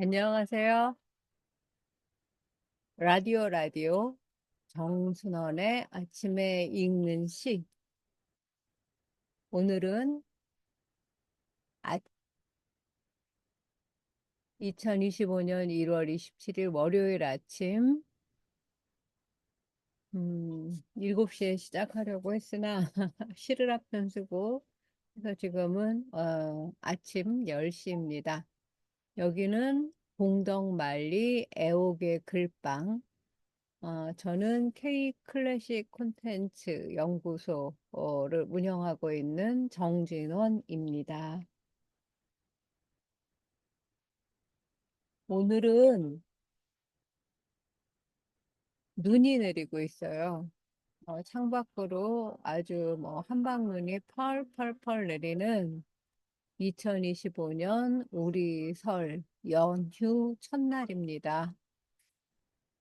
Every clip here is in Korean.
안녕하세요. 라디오 정순원의 아침에 읽는 시. 오늘은 2025년 1월 27일 월요일 아침 7시에 시작하려고 했으나 시를 앞편 쓰고 그래서 지금은 아침 10시입니다. 여기는 공덕만리 애옥의 글방. 저는 K 클래식 콘텐츠 연구소를 운영하고 있는 정진원입니다. 오늘은 눈이 내리고 있어요. 창밖으로 아주 뭐 한방눈이 펄펄펄 내리는 2025년 우리 설 연휴 첫날입니다.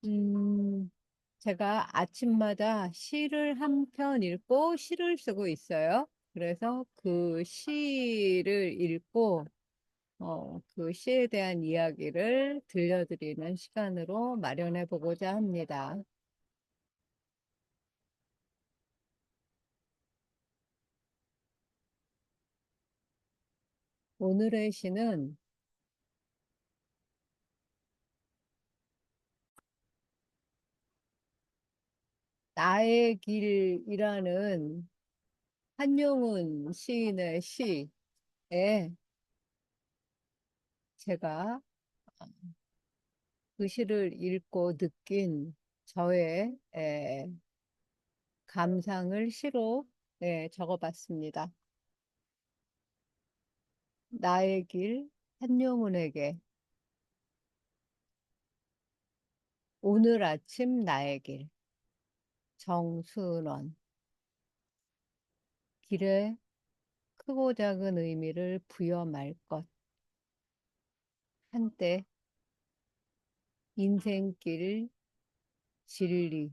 음, 제가 아침마다 시를 한 편 읽고 시를 쓰고 있어요. 그래서 그 시를 읽고 그 시에 대한 이야기를 들려드리는 시간으로 마련해 보고자 합니다. 오늘의 시는 나의 길이라는 한용운 시인의 시에 제가 그 시를 읽고 느낀 저의 감상을 시로 적어봤습니다. 나의 길, 한용운에게. 오늘 아침 나의 길, 정순원. 길에 크고 작은 의미를 부여 말 것. 한때 인생길, 진리,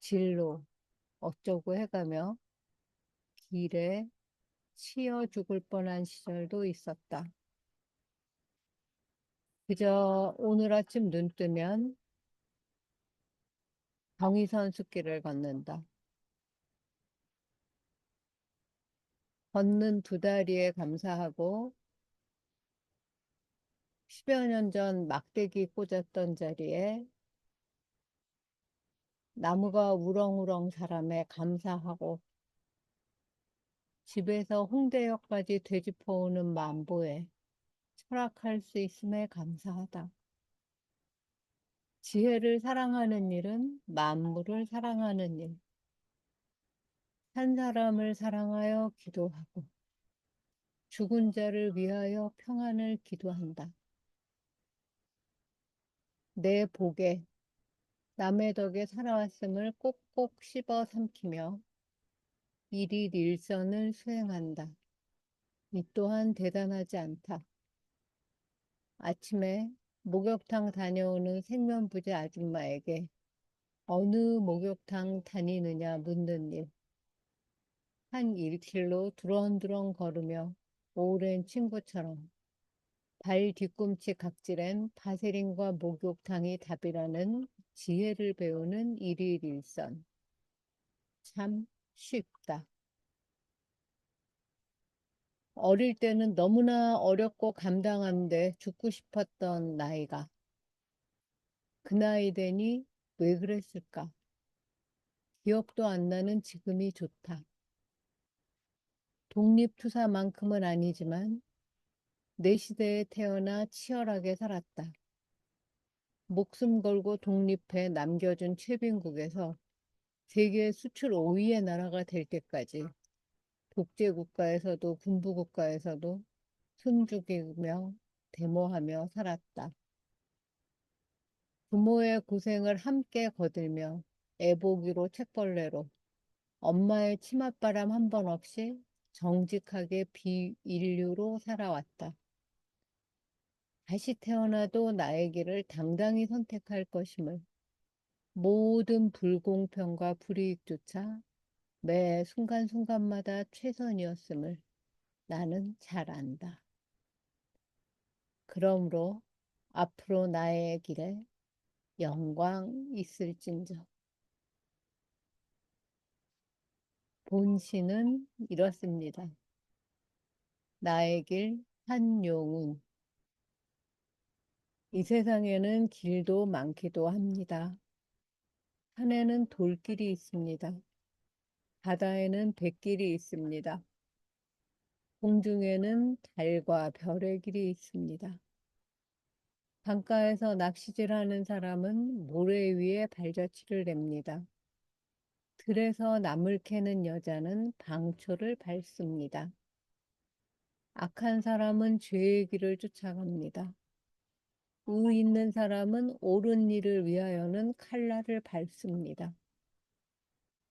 진로 어쩌고 해가며 길에 치여 죽을 뻔한 시절도 있었다. 그저 오늘 아침 눈 뜨면 경의선 숲길을 걷는다. 걷는 두 다리에 감사하고 10여 년 전 막대기 꽂았던 자리에 나무가 우렁우렁 자람에 감사하고 집에서 홍대역까지 되짚어오는 만보에 철학할 수 있음에 감사하다. 지혜를 사랑하는 일은 만물을 사랑하는 일. 한 사람을 사랑하여 기도하고 죽은 자를 위하여 평안을 기도한다. 내 복에 남의 덕에 살아왔음을 꼭꼭 씹어 삼키며 일일 일선을 수행한다. 이 또한 대단하지 않다. 아침에 목욕탕 다녀오는 생면부지 아줌마에게 어느 목욕탕 다니느냐 묻는 일. 한 1km 두런두런 걸으며 오랜 친구처럼 발 뒤꿈치 각질엔 바세린과 목욕탕이 답이라는 지혜를 배우는 일일 일선. 참 쉽다. 어릴 때는 너무나 어렵고 감당한데 죽고 싶었던 나이가 그 나이 되니 왜 그랬을까? 기억도 안 나는 지금이 좋다. 독립투사만큼은 아니지만 내 시대에 태어나 치열하게 살았다. 목숨 걸고 독립해 남겨준 최빈국에서 세계 수출 5위의 나라가 될 때까지 독재국가에서도 군부국가에서도 숨죽이며 데모하며 살았다. 부모의 고생을 함께 거들며 애보기로 책벌레로 엄마의 치맛바람 한 번 없이 정직하게 비인류로 살아왔다. 다시 태어나도 나의 길을 당당히 선택할 것임을 모든 불공평과 불이익조차 매 순간순간마다 최선이었음을 나는 잘 안다. 그러므로 앞으로 나의 길에 영광 있을진저. 본시는 이렇습니다. 나의 길 한용운. 이 세상에는 길도 많기도 합니다. 산에는 돌길이 있습니다. 바다에는 백길이 있습니다. 공중에는 달과 별의 길이 있습니다. 강가에서 낚시질하는 사람은 모래 위에 발자취를 냅니다. 들에서 나물 캐는 여자는 방초를 밟습니다. 악한 사람은 죄의 길을 쫓아갑니다. 의 있는 사람은 옳은 일을 위하여는 칼날을 밟습니다.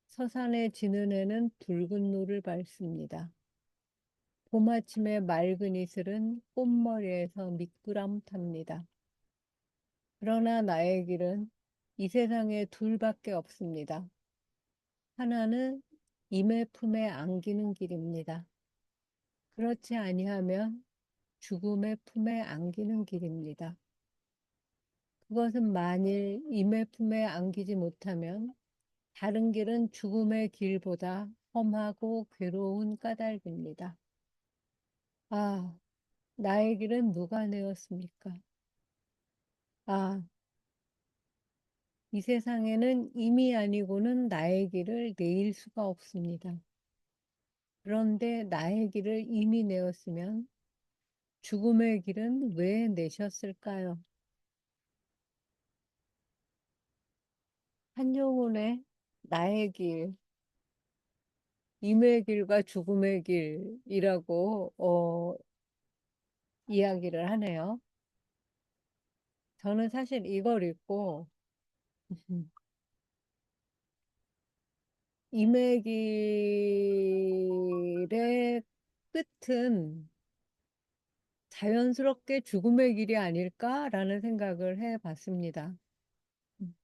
서산에 지는 애는 붉은 노를 밟습니다. 봄 아침에 맑은 이슬은 꽃머리에서 미끄럼탑니다. 그러나 나의 길은 이 세상에 둘밖에 없습니다. 하나는 임의 품에 안기는 길입니다. 그렇지 아니하면 죽음의 품에 안기는 길입니다. 그것은 만일 임의 품에 안기지 못하면 다른 길은 죽음의 길보다 험하고 괴로운 까닭입니다. 아, 나의 길은 누가 내었습니까? 아, 이 세상에는 임이 아니고는 나의 길을 내일 수가 없습니다. 그런데 나의 길을 이미 내었으면 죽음의 길은 왜 내셨을까요? 한용운의 나의 길, 임의 길과 죽음의 길이라고 이야기를 하네요. 저는 사실 이걸 읽고 임의 길의 끝은 자연스럽게 죽음의 길이 아닐까라는 생각을 해봤습니다. 음.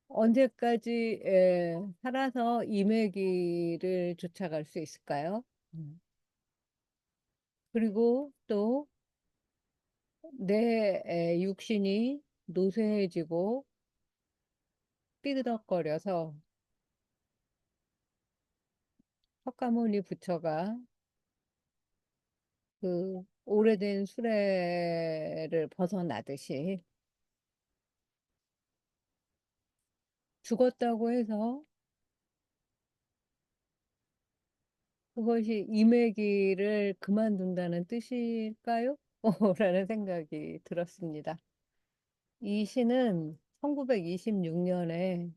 언제까지 살아서 임의 길을 쫓아갈 수 있을까요? 음. 그리고 또 내 육신이 노쇠해지고 삐그덕거려서 헛가모니 부처가 그 오래된 수레를 벗어나듯이 죽었다고 해서 그것이 임의기를 그만둔다는 뜻일까요? 라는 생각이 들었습니다. 이 시는 1926년에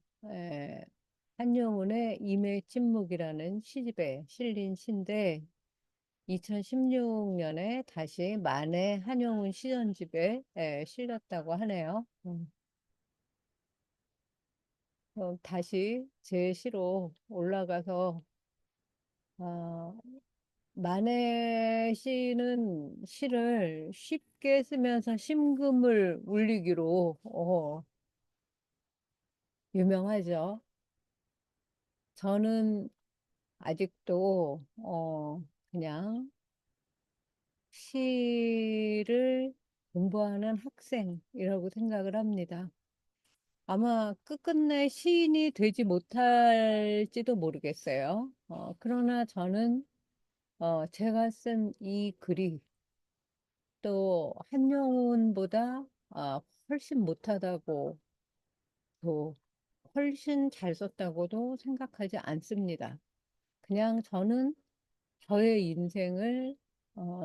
한영운의 임의 침묵이라는 시집에 실린 시인데 2016년에 다시 만해 한영운 시전집에 실렸다고 하네요. 다시 제 시로 올라가서 어, 만해 씨는 시를 쉽게 쓰면서 심금을 울리기로 유명하죠. 저는 아직도 그냥 시를 공부하는 학생이라고 생각을 합니다. 아마 끝끝내 시인이 되지 못할지도 모르겠어요. 그러나 저는 제가 쓴 이 글이 또 한영훈보다 훨씬 못하다고 또 훨씬 잘 썼다고도 생각하지 않습니다. 그냥 저는 저의 인생을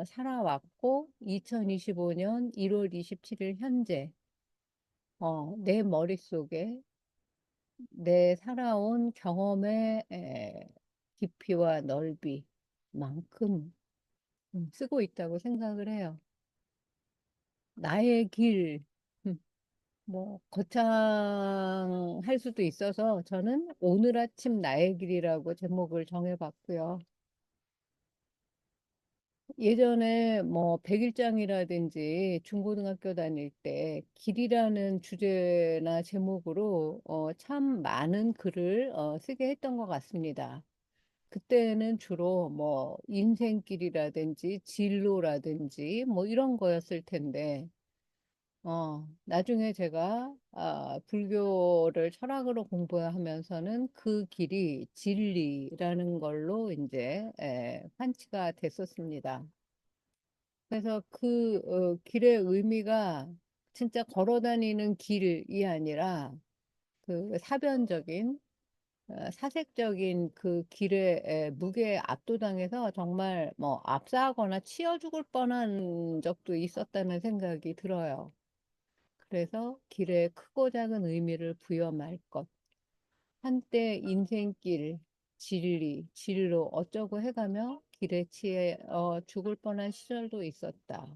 살아왔고 2025년 1월 27일 현재 내 머릿속에 내 살아온 경험의 깊이와 넓이만큼 쓰고 있다고 생각을 해요. 나의 길, 뭐, 거창할 수도 있어서 저는 오늘 아침 나의 길이라고 제목을 정해봤고요. 예전에 뭐, 백일장이라든지 중고등학교 다닐 때 길이라는 주제나 제목으로 참 많은 글을 쓰게 했던 것 같습니다. 그때는 주로 뭐 인생길이라든지 진로라든지 뭐 이런 거였을 텐데, 나중에 제가 불교를 철학으로 공부하면서는 그 길이 진리라는 걸로 이제 판치가 됐었습니다. 그래서 그 길의 의미가 진짜 걸어 다니는 길이 아니라 그 사변적인 사색적인 그 길의 무게에 압도당해서 정말 뭐 압사하거나 치여 죽을 뻔한 적도 있었다는 생각이 들어요. 그래서 길에 크고 작은 의미를 부여할 것. 한때 인생길, 진리, 진로 어쩌고 해가며 길에 치여 죽을 뻔한 시절도 있었다.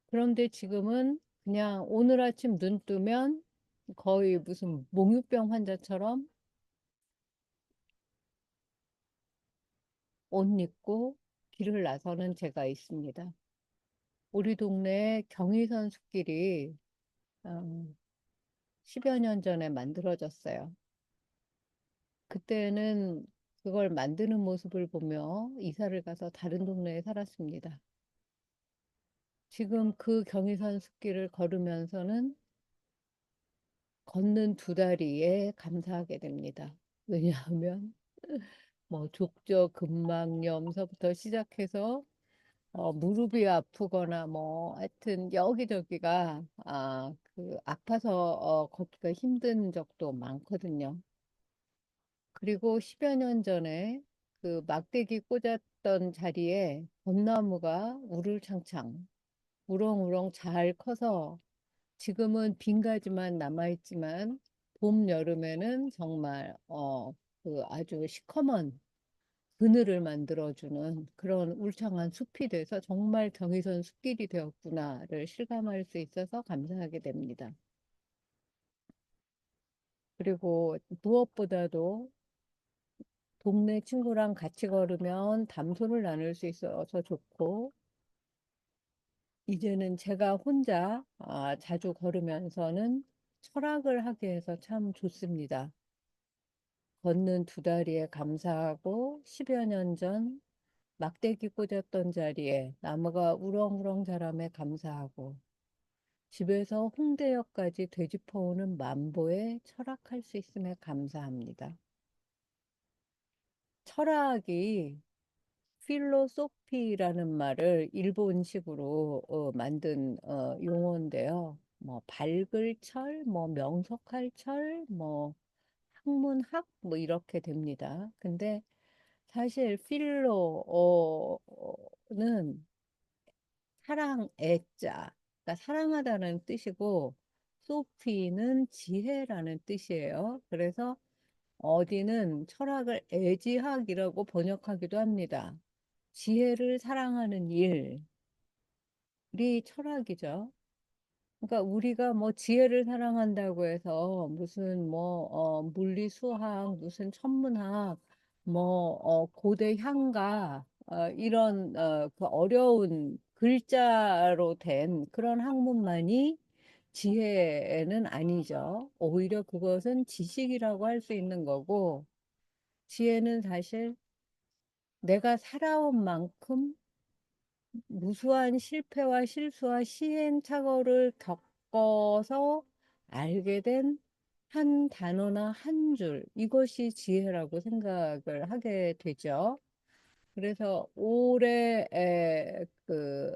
그런데 지금은 그냥 오늘 아침 눈 뜨면 거의 무슨 몽유병 환자처럼 옷 입고 길을 나서는 제가 있습니다. 우리 동네 경의선 숲길이 어, 10여 년 전에 만들어졌어요. 그때는 그걸 만드는 모습을 보며 이사를 가서 다른 동네에 살았습니다. 지금 그 경의선 숲길을 걸으면서는 걷는 두 다리에 감사하게 됩니다. 왜냐하면 뭐 족저 근막염서부터 시작해서 무릎이 아프거나 뭐 하여튼 여기저기가 그 아파서 걷기가 힘든 적도 많거든요. 그리고 10여 년 전에 그 막대기 꽂았던 자리에 벚나무가 우르창창 우렁우렁 잘 커서 지금은 빈 가지만 남아있지만 봄, 여름에는 정말 그 아주 시커먼 그늘을 만들어주는 그런 울창한 숲이 돼서 정말 경의선 숲길이 되었구나를 실감할 수 있어서 감사하게 됩니다. 그리고 무엇보다도 동네 친구랑 같이 걸으면 담소를 나눌 수 있어서 좋고, 이제는 제가 혼자 자주 걸으면서는 철학을 하게 해서 참 좋습니다. 걷는 두 다리에 감사하고 10여 년 전 막대기 꽂았던 자리에 나무가 우렁우렁 자람에 감사하고 집에서 홍대역까지 되짚어오는 만보에 철학할 수 있음에 감사합니다. 철학이 필로소피라는 말을 일본식으로 만든 용어인데요. 뭐 밝을 철, 뭐 명석할 철, 뭐 학문학 뭐 이렇게 됩니다. 근데 사실 필로는 사랑 애자, 그러니까 사랑하다는 뜻이고 소피는 지혜라는 뜻이에요. 그래서 어디는 철학을 애지학이라고 번역하기도 합니다. 지혜를 사랑하는 일이 철학이죠. 그러니까 우리가 뭐 지혜를 사랑한다고 해서 무슨 뭐 물리 수학 무슨 천문학 뭐 고대 향가 이런 그 어려운 글자로 된 그런 학문만이 지혜는 아니죠. 오히려 그것은 지식이라고 할 수 있는 거고 지혜는 사실 내가 살아온 만큼 무수한 실패와 실수와 시행착오를 겪어서 알게 된 한 단어나 한 줄, 이것이 지혜라고 생각을 하게 되죠. 그래서 오래 그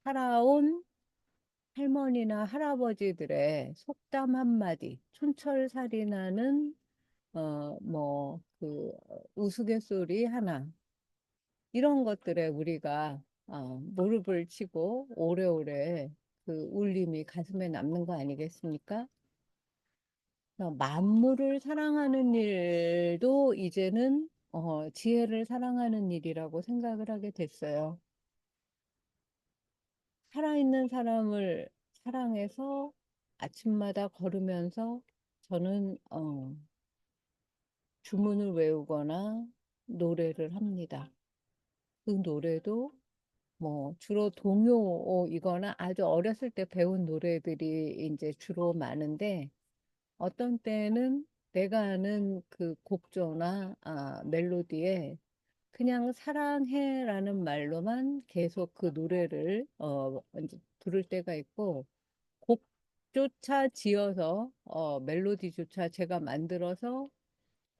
살아온 할머니나 할아버지들의 속담 한마디, 촌철살인하는 뭐 그 우스갯소리 하나 이런 것들에 우리가 무릎을 치고 오래오래 그 울림이 가슴에 남는 거 아니겠습니까? 만물을 사랑하는 일도 이제는 지혜를 사랑하는 일이라고 생각을 하게 됐어요. 살아있는 사람을 사랑해서 아침마다 걸으면서 저는 주문을 외우거나 노래를 합니다. 그 노래도 뭐 주로 동요이거나 아주 어렸을 때 배운 노래들이 이제 주로 많은데 어떤 때는 내가 아는 그 곡조나 멜로디에 그냥 사랑해라는 말로만 계속 그 노래를 이제 부를 때가 있고 곡조차 지어서 멜로디조차 제가 만들어서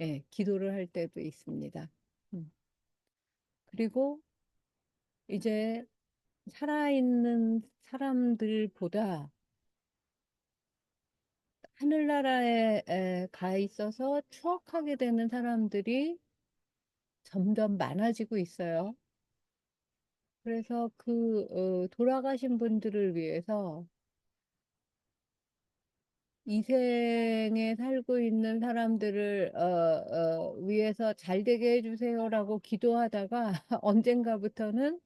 예, 기도를 할 때도 있습니다. 음. 그리고 이제 살아있는 사람들보다 하늘나라에 가 있어서 추억하게 되는 사람들이 점점 많아지고 있어요. 그래서 그 돌아가신 분들을 위해서 이 생에 살고 있는 사람들을 위해서 잘 되게 해주세요라고 기도하다가 언젠가부터는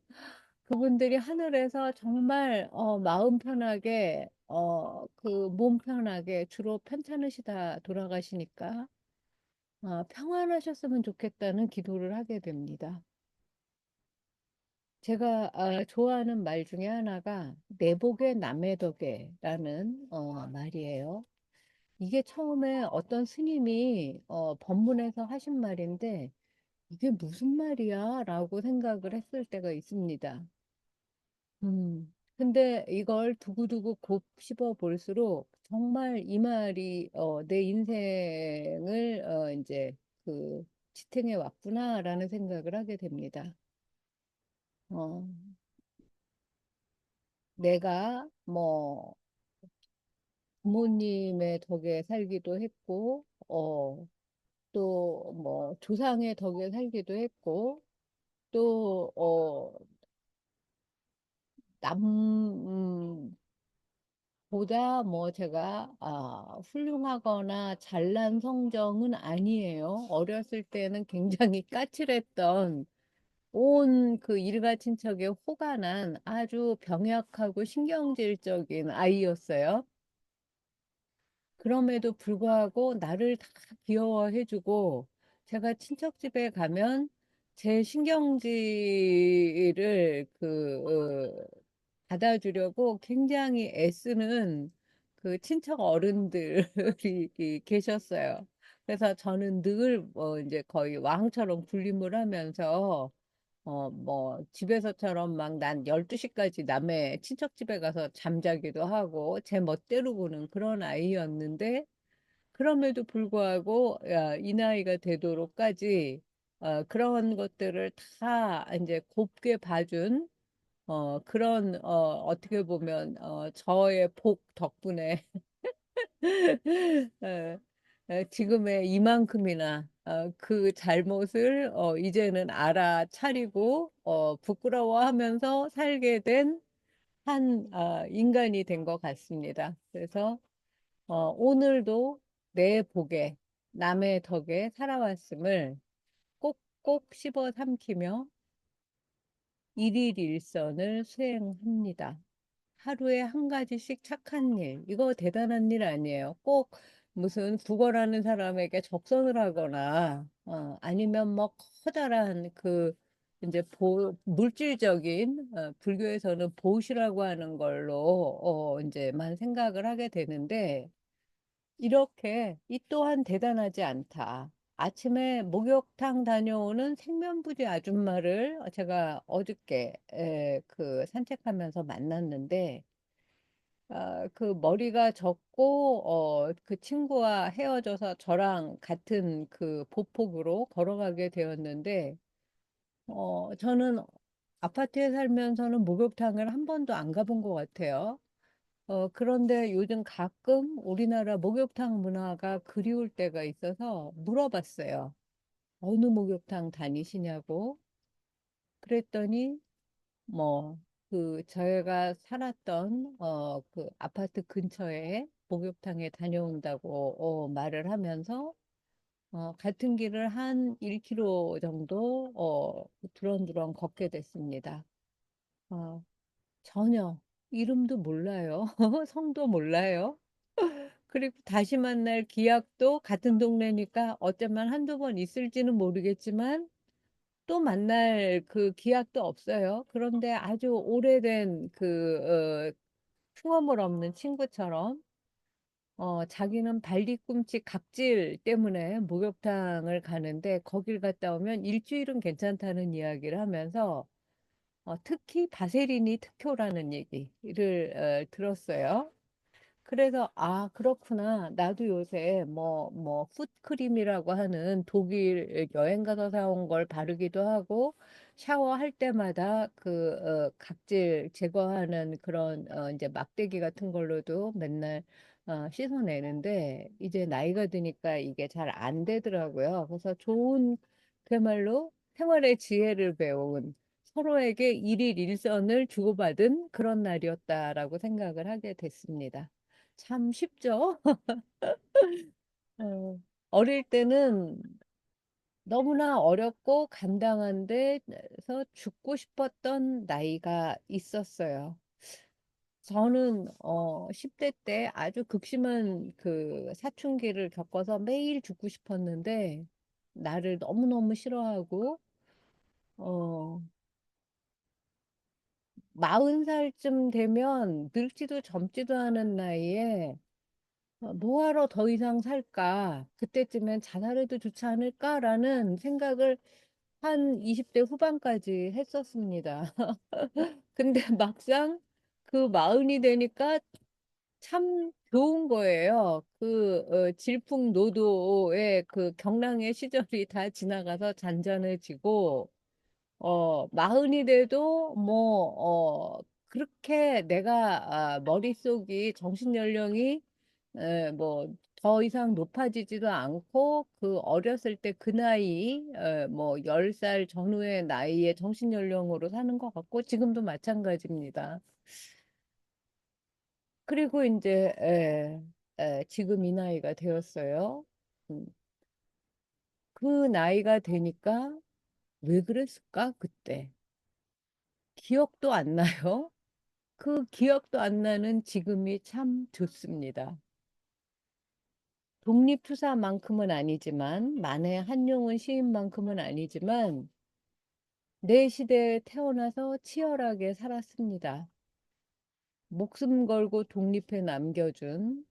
그분들이 하늘에서 정말 마음 편하게 그 몸 편하게 주로 편찮으시다 돌아가시니까 평안하셨으면 좋겠다는 기도를 하게 됩니다. 제가 좋아하는 말 중에 하나가 내복의 남의 덕에라는 말이에요. 이게 처음에 어떤 스님이 법문에서 하신 말인데 이게 무슨 말이야? 라고 생각을 했을 때가 있습니다. 근데 이걸 두고두고 곱씹어 볼수록 정말 이 말이 내 인생을 이제 그 지탱해 왔구나라는 생각을 하게 됩니다. 어, 내가 뭐 부모님의 덕에 살기도 했고, 또 뭐 조상의 덕에 살기도 했고, 또, 보다 뭐 제가 훌륭하거나 잘난 성정은 아니에요. 어렸을 때는 굉장히 까칠했던 온 그 일가 친척에 호가 난 아주 병약하고 신경질적인 아이였어요. 그럼에도 불구하고 나를 다 귀여워해주고 제가 친척 집에 가면 제 신경질을 받아주려고 굉장히 애쓰는 그 친척 어른들이 계셨어요. 그래서 저는 늘 뭐 이제 거의 왕처럼 군림을 하면서 뭐 집에서처럼 막 난 12시까지 남의 친척 집에 가서 잠자기도 하고 제 멋대로 구는 그런 아이였는데 그럼에도 불구하고 야, 이 나이가 되도록까지 그런 것들을 다 이제 곱게 봐준 그런 어떻게 보면 저의 복 덕분에 어, 지금의 이만큼이나 그 잘못을 이제는 알아차리고 부끄러워하면서 살게 된 한 인간이 된 것 같습니다. 그래서 오늘도 내 복에 남의 덕에 살아왔음을 꼭꼭 씹어 삼키며 일일 일선을 수행합니다. 하루에 한 가지씩 착한 일, 이거 대단한 일 아니에요. 꼭 무슨 국어라는 사람에게 적선을 하거나, 아니면 뭐 커다란 그, 이제 물질적인, 불교에서는 보시라고 하는 걸로, 이제만 생각을 하게 되는데, 이렇게 이 또한 대단하지 않다. 아침에 목욕탕 다녀오는 생면부지 아줌마를 제가 어저께 그 산책하면서 만났는데 그 머리가 졌고 그 친구와 헤어져서 저랑 같은 그 보폭으로 걸어가게 되었는데 저는 아파트에 살면서는 목욕탕을 한 번도 안 가본 것 같아요. 그런데 요즘 가끔 우리나라 목욕탕 문화가 그리울 때가 있어서 물어봤어요. 어느 목욕탕 다니시냐고. 그랬더니 뭐 저희가 살았던 그 아파트 근처에 목욕탕에 다녀온다고 말을 하면서 같은 길을 한 1km 정도 두런두런 걷게 됐습니다. 어, 전혀 이름도 몰라요. 성도 몰라요. 그리고 다시 만날 기약도 같은 동네니까 어쩌면 한두 번 있을지는 모르겠지만 또 만날 그 기약도 없어요. 그런데 아주 오래된 흉어물 없는 친구처럼 자기는 발뒤꿈치 각질 때문에 목욕탕을 가는데 거길 갔다 오면 일주일은 괜찮다는 이야기를 하면서 특히 바세린이 특효라는 얘기를 들었어요. 그래서 아 그렇구나. 나도 요새 뭐 풋크림이라고 하는 독일 여행 가서 사온 걸 바르기도 하고 샤워할 때마다 각질 제거하는 그런 이제 막대기 같은 걸로도 맨날 씻어내는데 이제 나이가 드니까 이게 잘 안 되더라고요. 그래서 좋은 그야말로 생활의 지혜를 배운 서로에게 일일 일선을 주고받은 그런 날이었다라고 생각을 하게 됐습니다. 참 쉽죠? 어, 어릴 때는 너무나 어렵고 간당한데서 죽고 싶었던 나이가 있었어요. 저는 10대 때 아주 극심한 그 사춘기를 겪어서 매일 죽고 싶었는데 나를 너무너무 싫어하고 어, 40살쯤 되면 늙지도 젊지도 않은 나이에 뭐하러 더 이상 살까? 그때쯤엔 자살해도 좋지 않을까라는 생각을 한 20대 후반까지 했었습니다. 근데 막상 그 마흔이 되니까 참 좋은 거예요. 질풍노도의 그 경랑의 시절이 다 지나가서 잔잔해지고, 마흔이 돼도 그렇게 내가, 머릿속이, 정신연령이, 뭐, 더 이상 높아지지도 않고, 그 어렸을 때 그 나이, 뭐, 10살 전후의 나이의 정신연령으로 사는 것 같고, 지금도 마찬가지입니다. 그리고 이제, 지금 이 나이가 되었어요. 음, 그 나이가 되니까 왜 그랬을까, 그때? 기억도 안 나요? 그 기억도 안 나는 지금이 참 좋습니다. 독립투사만큼은 아니지만, 만해 한용운 시인만큼은 아니지만, 내 시대에 태어나서 치열하게 살았습니다. 목숨 걸고 독립해 남겨준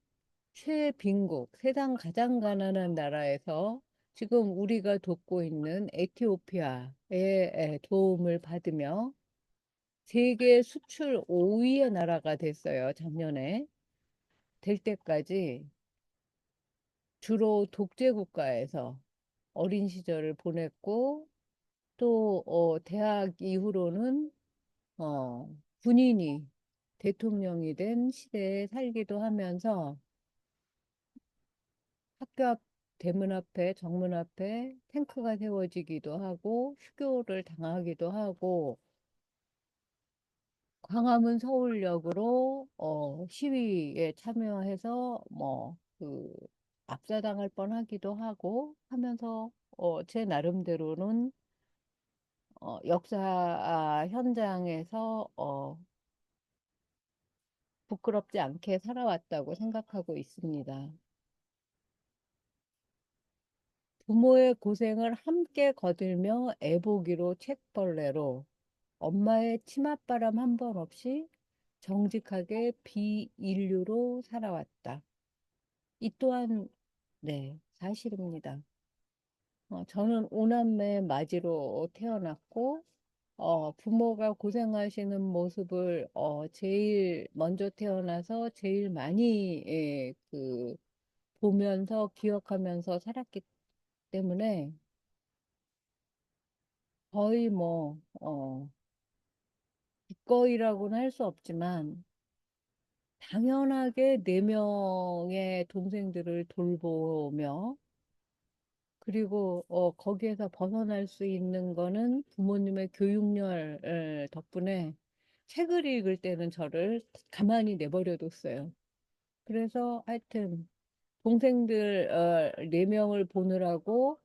최빈국, 세상 가장 가난한 나라에서 지금 우리가 돕고 있는 에티오피아의 도움을 받으며 세계 수출 5위의 나라가 됐어요, 작년에. 될 때까지 주로 독재 국가에서 어린 시절을 보냈고 또 대학 이후로는 어, 군인이 대통령이 된 시대에 살기도 하면서 학교 앞 대문 앞에 정문 앞에 탱크가 세워지기도 하고 휴교를 당하기도 하고 광화문 서울역으로 시위에 참여해서 압사당할 뻔하기도 하고 하면서 제 나름대로는 역사 현장에서 부끄럽지 않게 살아왔다고 생각하고 있습니다. 부모의 고생을 함께 거들며 애보기로 책벌레로 엄마의 치맛바람 한 번 없이 정직하게 비인류로 살아왔다. 이 또한 네, 사실입니다. 저는 오남매 맞이로 태어났고 부모가 고생하시는 모습을 제일 먼저 태어나서 제일 많이 보면서 기억하면서 살았기 때문에 거의 기꺼이라고는 할 수 없지만 당연하게 네 명의 동생들을 돌보며 그리고 거기에서 벗어날 수 있는 거는 부모님의 교육열 덕분에 책을 읽을 때는 저를 가만히 내버려뒀어요. 그래서 하여튼 동생들 네 명을 보느라고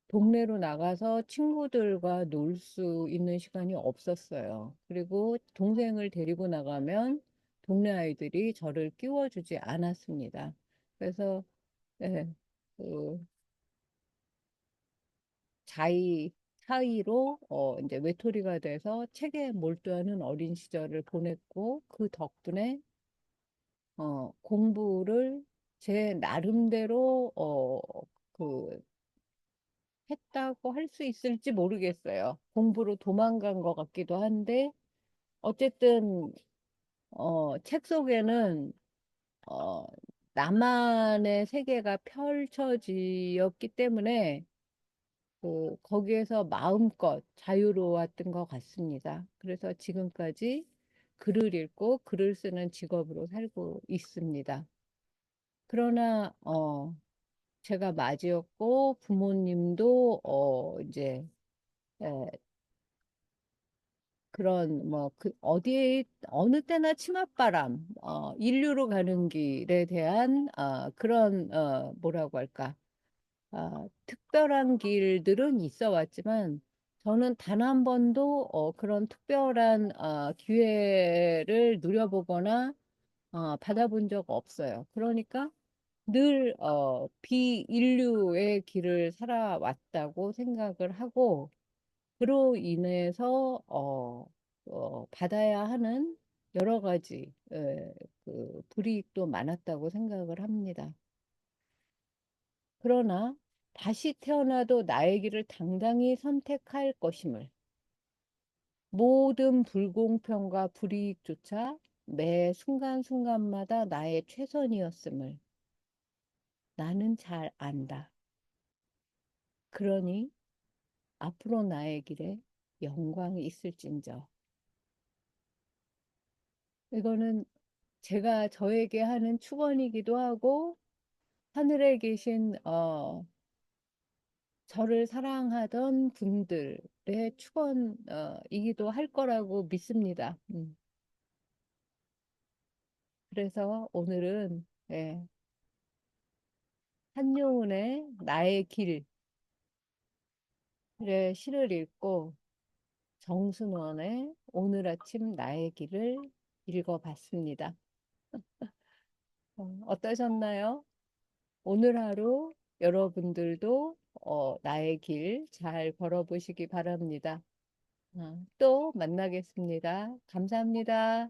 동네로 나가서 친구들과 놀 수 있는 시간이 없었어요. 그리고 동생을 데리고 나가면 동네 아이들이 저를 끼워주지 않았습니다. 그래서 예, 그 자의 사이로 이제 외톨이가 돼서 책에 몰두하는 어린 시절을 보냈고 그 덕분에 공부를 제 나름대로 그 했다고 할 수 있을지 모르겠어요. 공부로 도망간 것 같기도 한데 어쨌든 책 속에는 어, 나만의 세계가 펼쳐지었기 때문에 거기에서 마음껏 자유로웠던 것 같습니다. 그래서 지금까지 글을 읽고 글을 쓰는 직업으로 살고 있습니다. 그러나 제가 맞이었고 부모님도 이제 에, 그런 뭐 그 어디에 어느 때나 치맛바람 인류로 가는 길에 대한 그런 뭐라고 할까 특별한 길들은 있어 왔지만 저는 단 한 번도 그런 특별한 기회를 누려보거나 받아본 적 없어요. 그러니까 늘 비인류의 길을 살아왔다고 생각을 하고 그로 인해서 받아야 하는 여러 가지 불이익도 많았다고 생각을 합니다. 그러나 다시 태어나도 나의 길을 당당히 선택할 것임을 모든 불공평과 불이익조차 매 순간순간마다 나의 최선이었음을 나는 잘 안다. 그러니 앞으로 나의 길에 영광이 있을진저. 이거는 제가 저에게 하는 축원이기도 하고 하늘에 계신 저를 사랑하던 분들의 축원이기도 할 거라고 믿습니다. 그래서 오늘은 예, 한용운의 나의 길의 시를 읽고 정순원의 오늘 아침 나의 길을 읽어봤습니다. 어떠셨나요? 오늘 하루 여러분들도 나의 길 잘 걸어보시기 바랍니다. 또 만나겠습니다. 감사합니다.